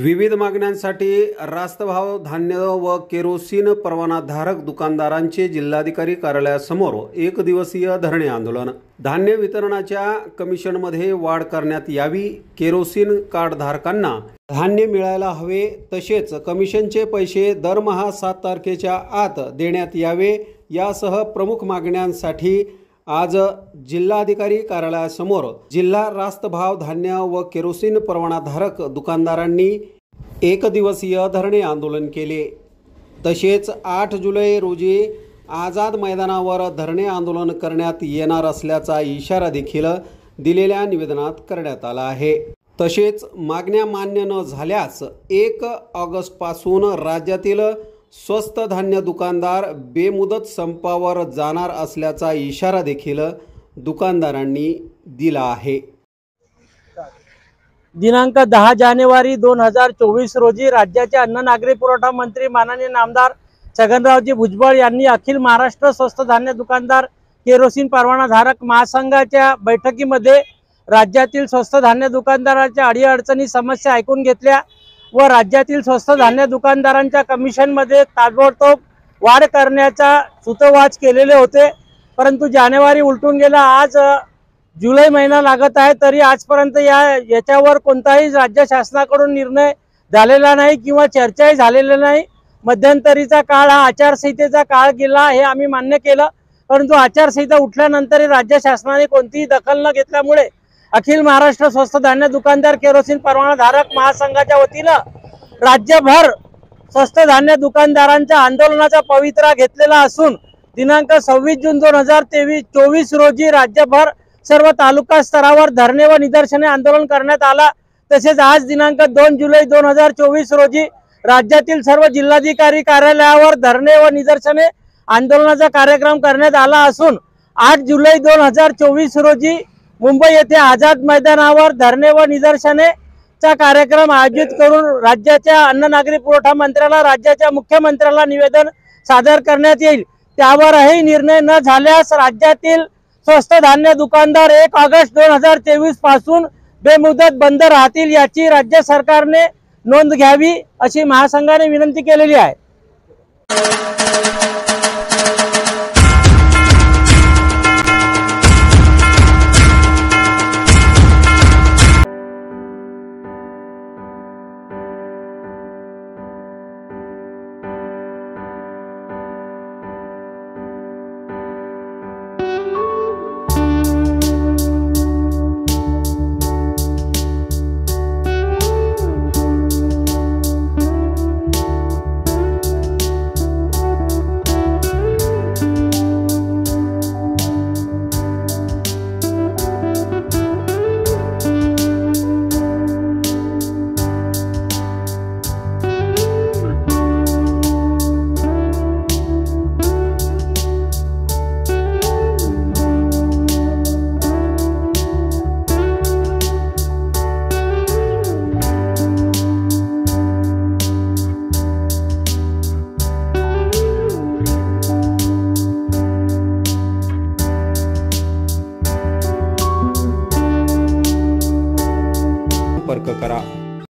विविध मागण्यांसाठी रास्तभाव धान्य व केरोसिन परवानाधारक दुकानदारांचे जिल्हाधिकारी कार्यालयासमोर एक दिवसीय धरणे आंदोलन। धान्य वितरणाच्या कमिशनमध्ये वाढ करण्यात यावी, केरोसिन कार्डधारकांना धान्य मिळायला हवे, तसेच कमिशनचे पैसे दरमहा 7 तारखेच्या आत देण्यात यावे यासह प्रमुख मागण्यांसाठी आज जिल्हाधिकारी कार्यालयासमोर जिल्हा रास्तभाव धान्य व केरोसिन परवानाधारक दुकानदारांनी एक दिवसीय धरणे आंदोलन केले। तसेच 8 जुलै रोजी आझाद मैदानावर धरणे आंदोलन करण्यात येणार असल्याचा इशारा देखील दिलेल्या निवेदनात करण्यात आला आहे। तसेच मागण्या मान्य न झाल्यास 1 ऑगस्टपासून राज्यातील स्वस्त धान्य दुकानदार बेमुदत संपावर जाणार असल्याचा इशारा देखील दुकानदारांनी दिला आहे। दिनांक 10 जानेवारी 2024 रोजी राज्याचे अन्न नागरी पुरवठा मंत्री माननीय नामदार छगनरावजी भुजबळ यांनी अखिल महाराष्ट्र स्वस्त धान्य दुकानदार केरोसिन परवानाधारक महासंघाच्या बैठकीमध्ये राज्यातील स्वस्त धान्य दुकानदारांच्या अडीअडचणी समस्या ऐकून घेतल्या व राज्यातील स्वस्त धान्य दुकानदारांच्या कमिशनमध्ये ताबडतोब वाढ करण्याचा सूतोवाच केलेले होते। परंतु जानेवारी उलटून गेला, आज जुलै महिना लागत आहे, तरी आजपर्यंत याच्यावर कोणताही राज्य शासनाकडून निर्णय झालेला नाही किंवा चर्चाही झालेली नाही। मध्यंतरीचा काळ हा आचारसंहितेचा काळ गेला हे आम्ही मान्य केलं, परंतु आचारसंहिता उठल्यानंतर राज्य शासनाने कोणतीही दखल न घेतल्यामुळे अखिल महाराष्ट्र स्वस्त धान्य दुकानदार केरोसिन परवानाधारक महासंघाच्या वतीनं राज्यभर स्वस्त धान्य दुकानदारांच्या आंदोलनाचा पवित्रा घेतलेला असून दिनांक 26 जून 2024 रोजी राज्यभर सर्व तालुका स्तरावर धरणे व निदर्शने आंदोलन करण्यात आला। तसेच आज दिनांक 2 जुलै 2024 रोजी राज्यातील सर्व जिल्हाधिकारी कार्यालयावर धरणे व निदर्शने आंदोलनाचा कार्यक्रम करण्यात आला असून 8 जुलै 2024 रोजी मुंबई येथे आझाद मैदानावर धरणे व निदर्शनेचा कार्यक्रम आयोजित करून राज्याच्या अन्न नागरी पुरवठा मंत्र्याला, राज्याच्या मुख्यमंत्र्याला निवेदन सादर करण्यात येईल। त्यावरही निर्णय न झाल्यास राज्यातील स्वस्त धान्य दुकानदार 1 ऑगस्ट 2023 पासून बेमुदत बंद राहतील याची राज्य सरकारने नोंद घ्यावी अशी महासंघाने विनंती केलेली आहे। संपर्क करा।